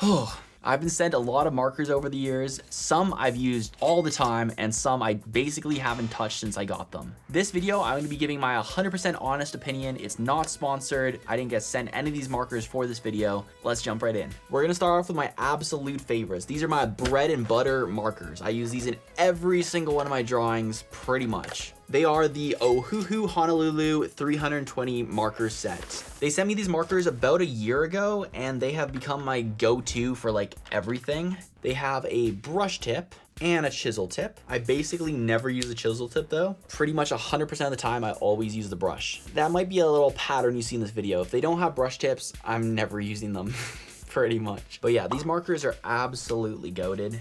Oh, I've been sent a lot of markers over the years. Some I've used all the time and some I basically haven't touched since I got them. This video, I'm gonna be giving my 100% honest opinion. It's not sponsored. I didn't get sent any of these markers for this video. Let's jump right in. We're gonna start off with my absolute favorites. These are my bread and butter markers. I use these in every single one of my drawings pretty much. They are the Ohuhu Honalulu 320 marker set. They sent me these markers about a year ago and they have become my go-to for like everything. They have a brush tip and a chisel tip. I basically never use a chisel tip though. Pretty much 100% of the time I always use the brush. That might be a little pattern you see in this video. If they don't have brush tips, I'm never using them pretty much. But yeah, these markers are absolutely goated.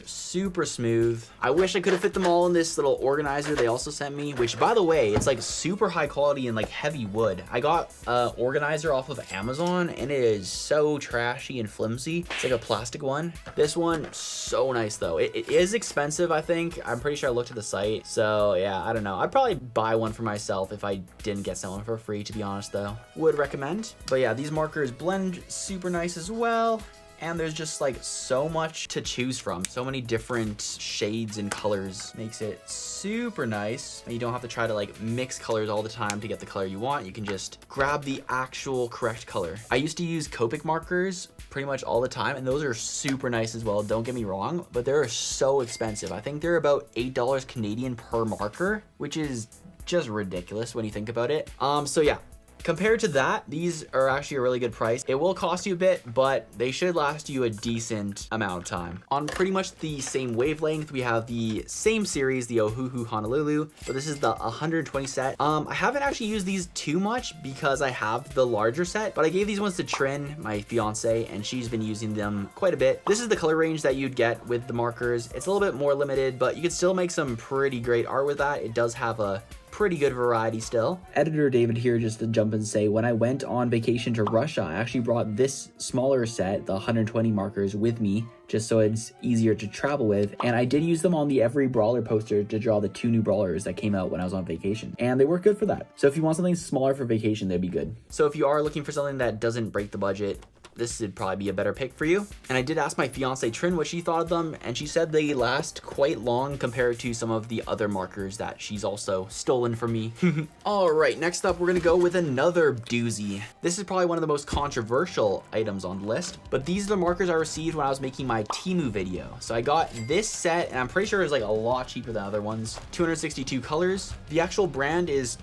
Super smooth. I wish I could have fit them all in this little organizer they also sent me, which by the way, it's like super high quality and like heavy wood. I got an organizer off of Amazon and it is so trashy and flimsy. It's like a plastic one. This one, so nice though. It is expensive, I think. I'm pretty sure I looked at the site. So yeah, I don't know. I'd probably buy one for myself if I didn't get someone for free, to be honest though. Would recommend. But yeah, these markers blend super nice as well. And there's just like so much to choose from. So many different shades and colors. Makes it super nice. And you don't have to try to like mix colors all the time to get the color you want. You can just grab the actual correct color. I used to use Copic markers pretty much all the time, and those are super nice as well, don't get me wrong, but they're so expensive. I think they're about $8 Canadian per marker, which is just ridiculous when you think about it. So yeah. Compared to that, these are actually a really good price. It will cost you a bit, but they should last you a decent amount of time. On pretty much the same wavelength, we have the same series, the Ohuhu Honalulu, but this is the 120 set. I haven't actually used these too much because I have the larger set, but I gave these ones to Trin, my fiance, and she's been using them quite a bit. This is the color range that you'd get with the markers. It's a little bit more limited, but you can still make some pretty great art with that. It does have a pretty good variety still. Editor David here just to jump and say, when I went on vacation to Russia, I actually brought this smaller set, the 120 markers, with me, just so it's easier to travel with. And I did use them on the every brawler poster to draw the 2 new brawlers that came out when I was on vacation. And they work good for that. So if you want something smaller for vacation, they'd be good. So if you are looking for something that doesn't break the budget, this would probably be a better pick for you. And I did ask my fiance Trin what she thought of them, and she said they last quite long compared to some of the other markers that she's also stolen from me. All right, next up, we're gonna go with another doozy. This is probably one of the most controversial items on the list, but these are the markers I received when I was making my Temu video. So I got this set, and I'm pretty sure it's like a lot cheaper than other ones. 262 colors. The actual brand is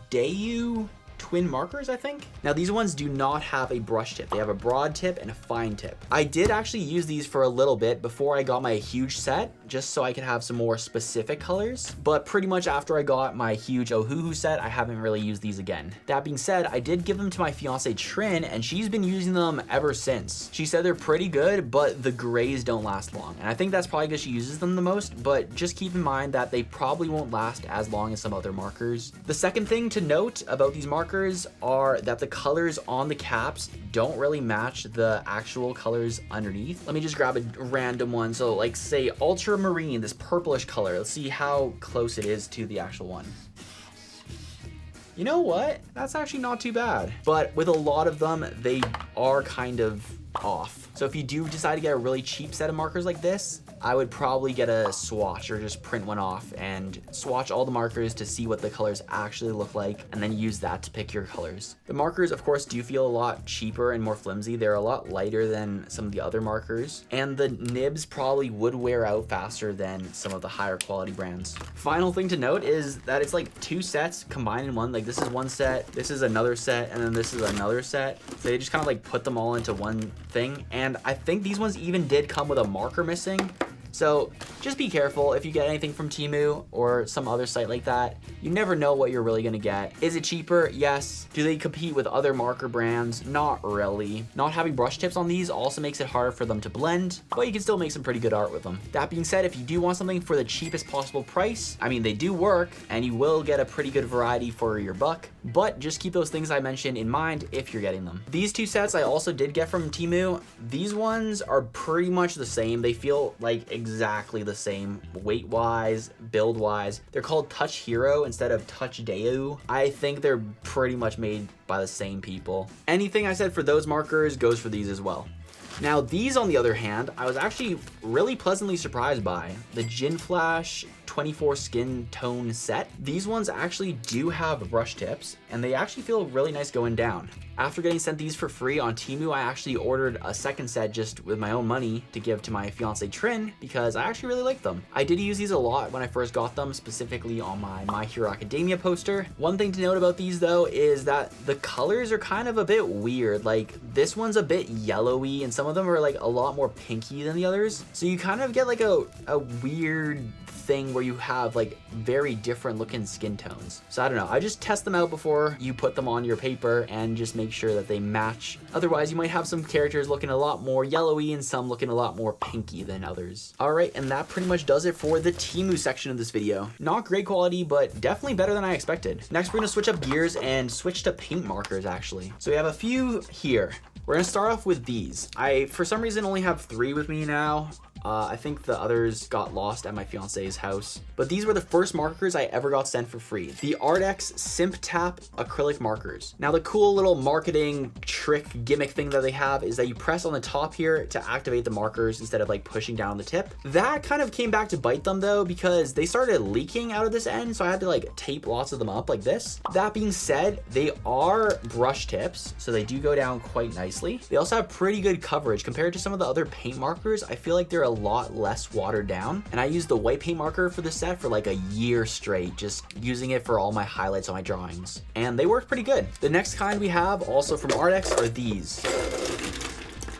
Dayu twin markers, I think. Now these ones do not have a brush tip. They have a broad tip and a fine tip. I did actually use these for a little bit before I got my huge set, just so I could have some more specific colors. But pretty much after I got my huge Ohuhu set, I haven't really used these again. That being said, I did give them to my fiance Trin, and she's been using them ever since. She said they're pretty good, but the grays don't last long. And I think that's probably because she uses them the most, but just keep in mind that they probably won't last as long as some other markers. The second thing to note about these markers are that the colors on the caps don't really match the actual colors underneath. Let me just grab a random one. So like say ultramarine, this purplish color. Let's see how close it is to the actual one. You know what? That's actually not too bad. But with a lot of them, they are kind of off. So if you do decide to get a really cheap set of markers like this, I would probably get a swatch or just print one off and swatch all the markers to see what the colors actually look like, and then use that to pick your colors. The markers, of course, do feel a lot cheaper and more flimsy. They're a lot lighter than some of the other markers, and the nibs probably would wear out faster than some of the higher quality brands. Final thing to note is that it's like 2 sets combined in one. Like this is one set, this is another set, and then this is another set. So they just kind of like put them all into one thing. And I think these ones even did come with a marker missing. So just be careful if you get anything from Temu or some other site like that. You never know what you're really gonna get. Is it cheaper? Yes. Do they compete with other marker brands? Not really. Not having brush tips on these also makes it hard for them to blend, but you can still make some pretty good art with them. That being said, if you do want something for the cheapest possible price, I mean, they do work and you will get a pretty good variety for your buck, but just keep those things I mentioned in mind if you're getting them. These 2 sets I also did get from Temu. These ones are pretty much the same. They feel like exactly the same weight-wise, build-wise. They're called Touch Hero instead of Touch Dayu. I think they're pretty much made by the same people. Anything I said for those markers goes for these as well. Now these, on the other hand, I was actually really pleasantly surprised by. The Gin Flash 24 skin tone set. These ones actually do have brush tips, and they actually feel really nice going down. After getting sent these for free on Temu, I actually ordered a second set just with my own money to give to my fiance Trin, because I actually really like them. I did use these a lot when I first got them, specifically on my Hero Academia poster. One thing to note about these though is that the colors are kind of a bit weird. Like this one's a bit yellowy and some of them are like a lot more pinky than the others. So you kind of get like a weird thing where you have like very different looking skin tones. So I don't know, I just test them out before you put them on your paper and just make sure that they match. Otherwise you might have some characters looking a lot more yellowy and some looking a lot more pinky than others. All right, and that pretty much does it for the Temu section of this video. Not great quality, but definitely better than I expected. Next we're gonna switch up gears and switch to paint markers actually. So we have a few here. We're gonna start off with these. I, for some reason, only have 3 with me now. I think the others got lost at my fiance's house. But these were the first markers I ever got sent for free. The Arttx simptap acrylic markers. Now the cool little marketing trick gimmick thing that they have is that you press on the top here to activate the markers instead of like pushing down the tip. That kind of came back to bite them though, because they started leaking out of this end, so I had to like tape lots of them up like this. That being said, they are brush tips, so they do go down quite nicely. They also have pretty good coverage compared to some of the other paint markers. I feel like they're a lot less watered down, and I used the white paint marker for this set for like a year straight, just using it for all my highlights on my drawings, and they worked pretty good. The next kind we have also from Arttx are these,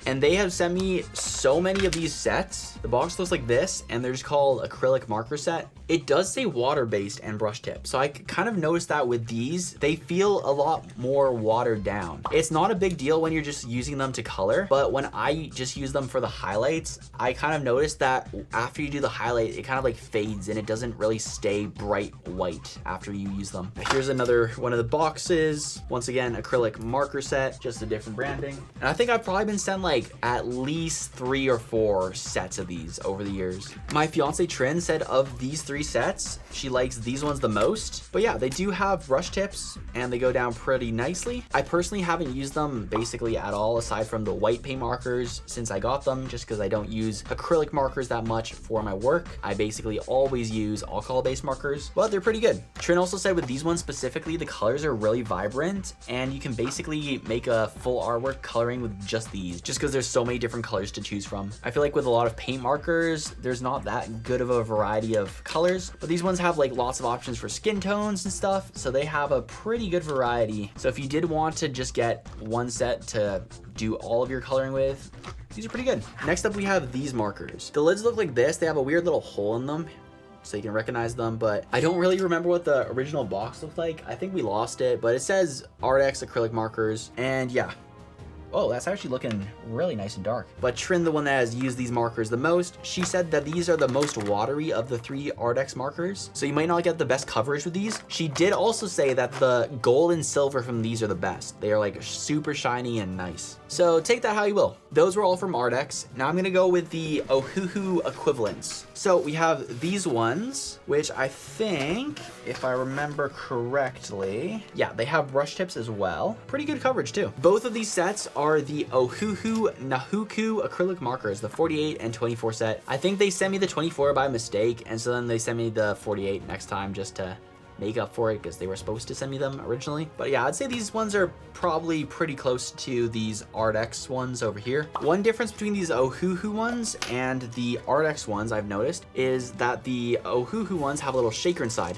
and they have sent me so many of these sets. The box looks like this, and they're just called acrylic marker set. It does say water-based and brush tip, so I kind of noticed that with these, they feel a lot more watered down. It's not a big deal when you're just using them to color, but when I just use them for the highlights, I kind of noticed that after you do the highlight, it kind of like fades and it doesn't really stay bright white after you use them. Here's another one of the boxes. Once again, acrylic marker set, just a different branding. And I think I've probably been sent like at least 3 or 4 sets of these over the years. My fiance Trin said of these 3 sets, she likes these ones the most. But yeah, they do have brush tips and they go down pretty nicely. I personally haven't used them basically at all aside from the white paint markers since I got them, just because I don't use acrylic markers that much for my work. I basically always use alcohol-based markers, but they're pretty good. Trin also said with these ones specifically, the colors are really vibrant and you can basically make a full artwork coloring with just these, just because there's so many different colors to choose from. I feel like with a lot of paint markers, there's not that good of a variety of colors, but these ones have like lots of options for skin tones and stuff, so they have a pretty good variety. So if you did want to just get one set to do all of your coloring with, these are pretty good. Next up we have these markers. The lids look like this. They have a weird little hole in them so you can recognize them, but I don't really remember what the original box looked like. I think we lost it, but it says Arttx acrylic markers, and yeah. Oh, that's actually looking really nice and dark. But Trin, the one that has used these markers the most, she said that these are the most watery of the 3 Arttx markers, so you might not get the best coverage with these. She did also say that the gold and silver from these are the best. They are like super shiny and nice. So take that how you will. Those were all from Arttx. Now I'm gonna go with the Ohuhu equivalents. So we have these ones, which I think, if I remember correctly, yeah, they have brush tips as well. Pretty good coverage too. Both of these sets are the Ohuhu Nahuku acrylic markers, the 48 and 24 set. I think they sent me the 24 by mistake, and so then they sent me the 48 next time just to make up for it because they were supposed to send me them originally. But yeah, I'd say these ones are probably pretty close to these Arttx ones over here. One difference between these Ohuhu ones and the Arttx ones I've noticed is that the Ohuhu ones have a little shaker inside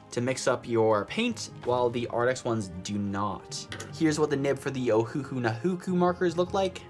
to mix up your paint, while the Arttx ones do not. Here's what the nib for the Ohuhu Nahuku markers look like.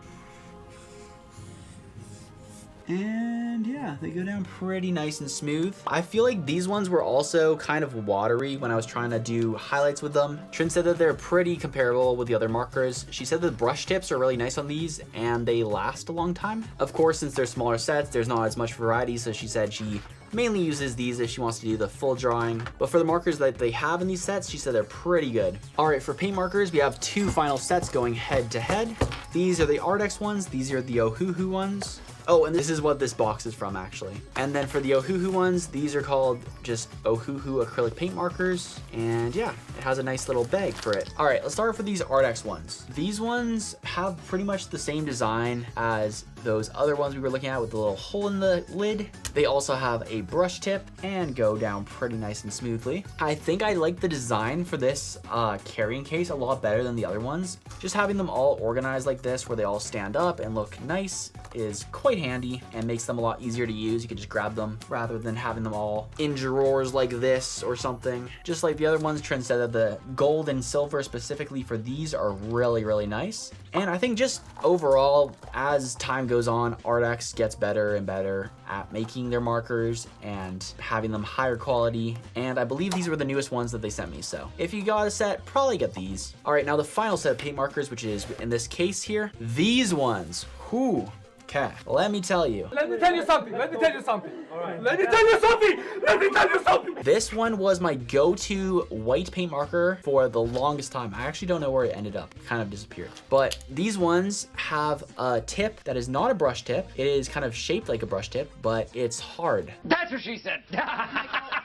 And yeah, they go down pretty nice and smooth. I feel like these ones were also kind of watery when I was trying to do highlights with them. Trin said that they're pretty comparable with the other markers. She said the brush tips are really nice on these and they last a long time. Of course, since they're smaller sets, there's not as much variety, so she said she mainly uses these if she wants to do the full drawing. But for the markers that they have in these sets, she said they're pretty good. All right, for paint markers, we have 2 final sets going head to head. These are the Arttx ones, these are the Ohuhu ones. Oh, and this is what this box is from, actually. And then for the Ohuhu ones, these are called just Ohuhu acrylic paint markers. And yeah, it has a nice little bag for it. All right, let's start with these Arttx ones. These ones have pretty much the same design as those other ones we were looking at with the little hole in the lid. They also have a brush tip and go down pretty nice and smoothly. I think I like the design for this carrying case a lot better than the other ones. Just having them all organized like this where they all stand up and look nice is quite handy and makes them a lot easier to use. You can just grab them rather than having them all in drawers like this or something. Just like the other ones, Trent said that the gold and silver specifically for these are really, really nice. And I think just overall, as time goes on, Arttx gets better and better at making their markers and having them higher quality. And I believe these were the newest ones that they sent me. So if you got a set, probably get these. All right, now the final set of paint markers, which is in this case here, these ones. Whew. Okay, let me tell you. Let me tell you something. Let me tell you something. All right. Let me tell you something. Let me tell you something. This one was my go-to white paint marker for the longest time. I actually don't know where it ended up. It kind of disappeared. But these ones have a tip that is not a brush tip. It is kind of shaped like a brush tip, but it's hard. That's what she said.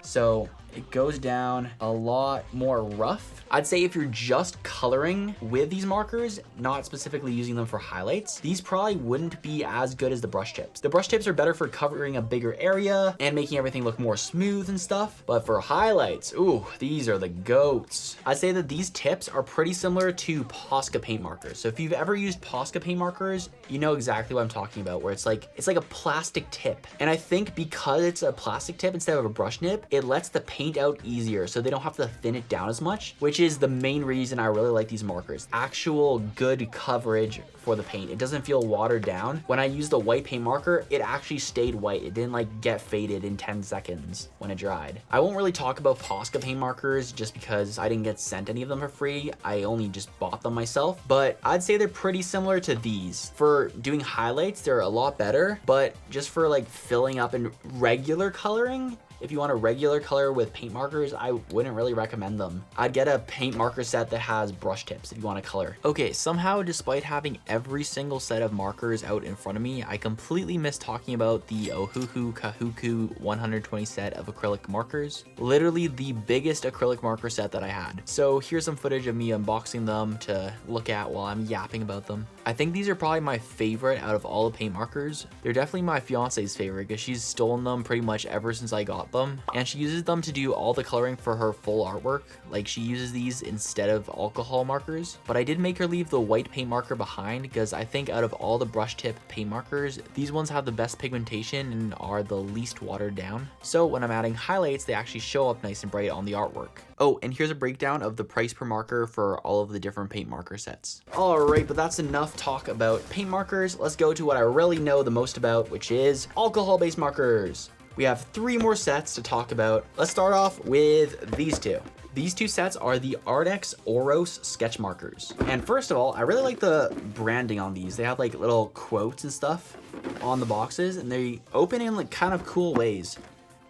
So it goes down a lot more rough. I'd say if you're just coloring with these markers, not specifically using them for highlights, these probably wouldn't be as good as the brush tips. The brush tips are better for covering a bigger area and making everything look more smooth and stuff. But for highlights, ooh, these are the goats. I'd say that these tips are pretty similar to Posca paint markers. So if you've ever used Posca paint markers, you know exactly what I'm talking about, where it's like a plastic tip. And I think because it's a plastic tip instead of a brush nib, it lets the paint out easier so they don't have to thin it down as much, which is the main reason I really like these markers. Actual good coverage for the paint. It doesn't feel watered down. When I used the white paint marker, it actually stayed white. It didn't like get faded in 10 seconds when it dried. I won't really talk about Posca paint markers just because I didn't get sent any of them for free. I only just bought them myself, but I'd say they're pretty similar to these. For doing highlights, they're a lot better, but just for like filling up in regular coloring, if you want a regular color with paint markers, I wouldn't really recommend them. I'd get a paint marker set that has brush tips if you want to color. Okay, somehow despite having every single set of markers out in front of me, I completely missed talking about the Ohuhu Kahuku 120 set of acrylic markers. Literally the biggest acrylic marker set that I had. So here's some footage of me unboxing them to look at while I'm yapping about them. I think these are probably my favorite out of all the paint markers. They're definitely my fiance's favorite because she's stolen them pretty much ever since I got them, and she uses them to do all the coloring for her full artwork. Like she uses these instead of alcohol markers, but I did make her leave the white paint marker behind because I think out of all the brush tip paint markers, these ones have the best pigmentation and are the least watered down. So when I'm adding highlights, they actually show up nice and bright on the artwork. Oh, and here's a breakdown of the price per marker for all of the different paint marker sets. All right, but that's enough talk about paint markers. Let's go to what I really know the most about, which is alcohol-based markers. We have 3 more sets to talk about. Let's start off with these two. These two sets are the Arttx Oros sketch markers. And first of all, I really like the branding on these. They have like little quotes and stuff on the boxes, and they open in like kind of cool ways.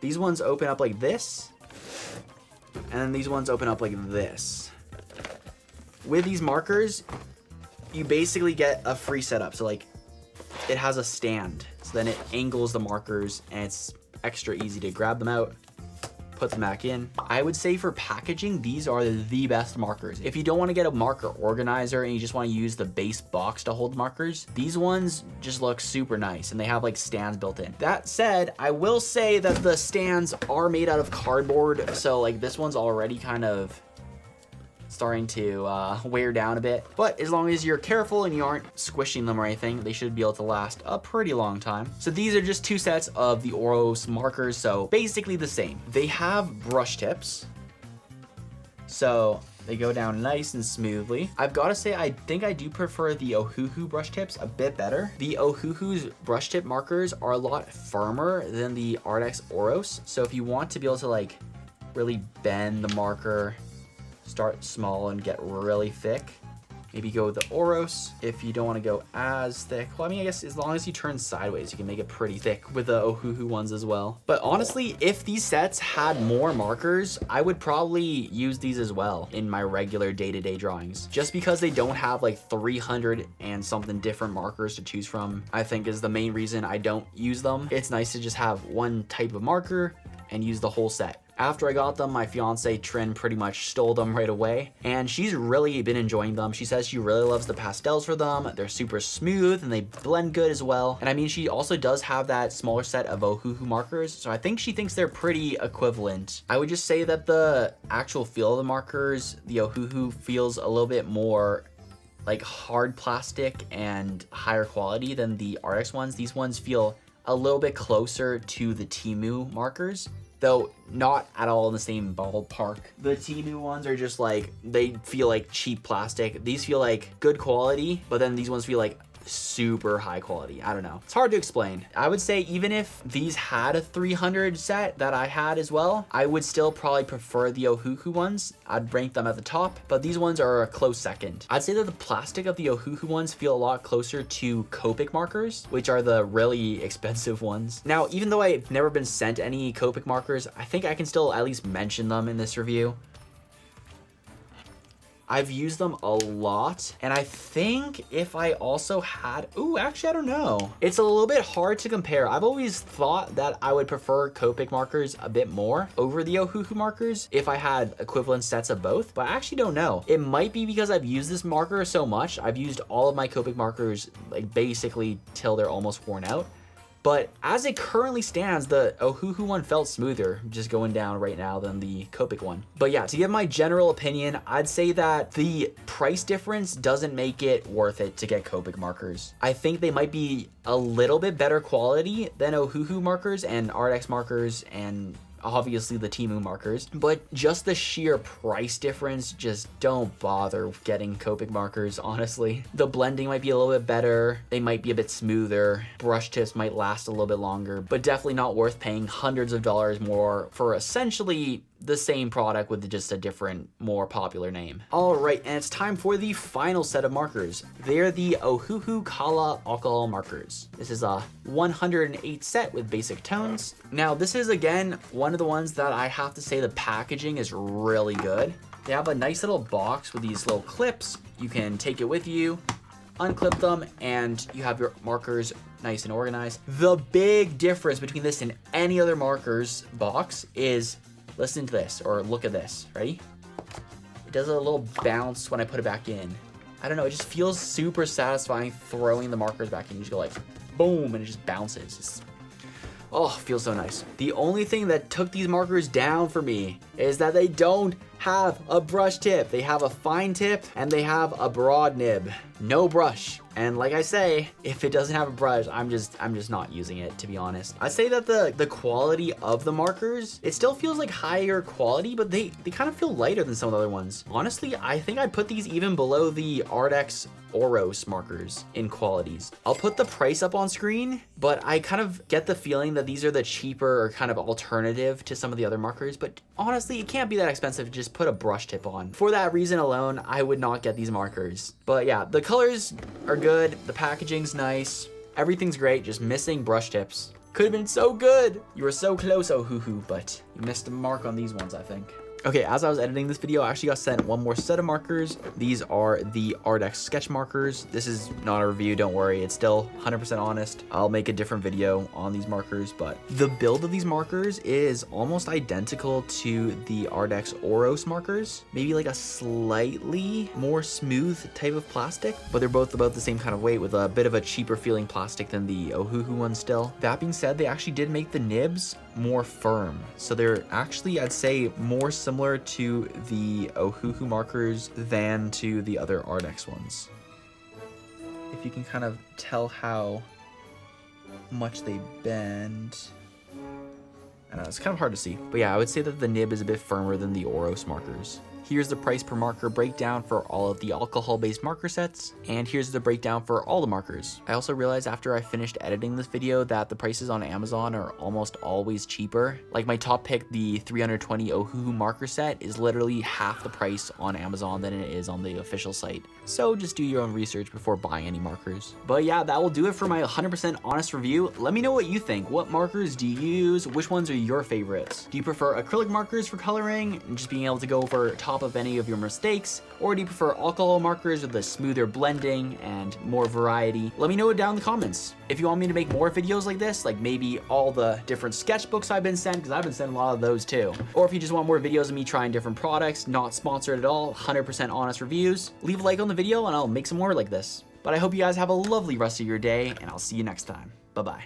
These ones open up like this, and then these ones open up like this. With these markers, you basically get a free setup. So like it has a stand, so then it angles the markers and it's extra easy to grab them out, put them back in. I would say for packaging, these are the best markers. If you don't want to get a marker organizer and you just want to use the base box to hold markers, these ones just look super nice and they have like stands built in. That said, I will say that the stands are made out of cardboard. So like this one's already kind of starting to wear down a bit, but as long as you're careful and you aren't squishing them or anything, they should be able to last a pretty long time. So these are just 2 sets of the Oros markers, so basically the same. They have brush tips, so they go down nice and smoothly. I've got to say, I think I do prefer the Ohuhu brush tips a bit better. The Ohuhu's brush tip markers are a lot firmer than the Arttx Oros, so if you want to be able to like really bend the marker, start small and get really thick, maybe go with the Oros. If you don't want to go as thick, well, I mean, I guess as long as you turn sideways, you can make it pretty thick with the Ohuhu ones as well. But honestly, if these sets had more markers, I would probably use these as well in my regular day-to-day drawings. Just because they don't have like 300 and something different markers to choose from, I think is the main reason I don't use them. It's nice to just have one type of marker and use the whole set. After I got them, my fiance Trin pretty much stole them right away, and she's really been enjoying them. She says she really loves the pastels for them. They're super smooth and they blend good as well. And I mean, she also does have that smaller set of Ohuhu markers, so I think she thinks they're pretty equivalent. I would just say that the actual feel of the markers, the Ohuhu feels a little bit more like hard plastic and higher quality than the Arttx ones. These ones feel a little bit closer to the Temu markers, though not at all in the same ballpark. The Temu ones are just like, they feel like cheap plastic. These feel like good quality, but then these ones feel like super high quality. I don't know. It's hard to explain. I would say even if these had a 300 set that I had as well, I would still probably prefer the Ohuhu ones. I'd rank them at the top, but these ones are a close second. I'd say that the plastic of the Ohuhu ones feel a lot closer to Copic markers, which are the really expensive ones. Now, even though I've never been sent any Copic markers, I think I can still at least mention them in this review. I've used them a lot, and I think if I also had, ooh, actually, I don't know. It's a little bit hard to compare. I've always thought that I would prefer Copic markers a bit more over the Ohuhu markers if I had equivalent sets of both, but I actually don't know. It might be because I've used this marker so much. I've used all of my Copic markers, like basically till they're almost worn out. But as it currently stands, the Ohuhu one felt smoother, just going down right now, than the Copic one. But yeah, to give my general opinion, I'd say that the price difference doesn't make it worth it to get Copic markers. I think they might be a little bit better quality than Ohuhu markers and Arttx markers and obviously the Temu markers, but just the sheer price difference, just don't bother getting Copic markers, honestly. The blending might be a little bit better, they might be a bit smoother, brush tips might last a little bit longer, but definitely not worth paying hundreds of dollars more for essentially the same product with just a different, more popular name. All right, and it's time for the final set of markers. They're the Ohuhu Kaala alcohol markers. This is a 108 set with basic tones. Now, this is again one of the ones that I have to say the packaging is really good. They have a nice little box with these little clips. You can take it with you, unclip them, and you have your markers nice and organized. The big difference between this and any other markers box is, listen to this, or look at this, ready? It does a little bounce when I put it back in. I don't know, it just feels super satisfying throwing the markers back in. You just go like, boom, and it just bounces. Oh, feels so nice. The only thing that took these markers down for me is that they don't have a brush tip. They have a fine tip and they have a broad nib. No brush. And like I say, if it doesn't have a brush, I'm just not using it, to be honest. I'd say that the quality of the markers, it still feels like higher quality, but they kind of feel lighter than some of the other ones. Honestly, I think I'd put these even below the Arttx Oros markers in qualities. I'll put the price up on screen, but I kind of get the feeling that these are the cheaper or kind of alternative to some of the other markers, but honestly, it can't be that expensive to just put a brush tip on. For that reason alone, I would not get these markers. But yeah, the colors are good, the packaging's nice, everything's great, just missing brush tips. Could have been so good. You were so close, Ohuhu, but you missed a mark on these ones, I think. Okay, as I was editing this video, I actually got sent one more set of markers. These are the Arttx sketch markers. This is not a review, don't worry. It's still 100% honest. I'll make a different video on these markers, but the build of these markers is almost identical to the Arttx Oros markers. Maybe like a slightly more smooth type of plastic, but they're both about the same kind of weight with a bit of a cheaper feeling plastic than the Ohuhu one still. That being said, they actually did make the nibs more firm. So they're actually, I'd say, more similar to the Ohuhu markers than to the other Arttx ones. If you can kind of tell how much they bend. I know, it's kind of hard to see. But yeah, I would say that the nib is a bit firmer than the Oros markers. Here's the price per marker breakdown for all of the alcohol-based marker sets, and here's the breakdown for all the markers. I also realized after I finished editing this video that the prices on Amazon are almost always cheaper. Like my top pick, the 320 Ohuhu marker set, is literally half the price on Amazon than it is on the official site. So just do your own research before buying any markers. But yeah, that will do it for my 100% honest review. Let me know what you think. What markers do you use? Which ones are your favorites? Do you prefer acrylic markers for coloring and just being able to go over top of any of your mistakes, or do you prefer alcohol markers with a smoother blending and more variety? Let me know it down in the comments. If you want me to make more videos like this, like maybe all the different sketchbooks I've been sent, because I've been sent a lot of those too, or if you just want more videos of me trying different products, not sponsored at all, 100% honest reviews, leave a like on the video and I'll make some more like this. But I hope you guys have a lovely rest of your day, and I'll see you next time. Bye-bye.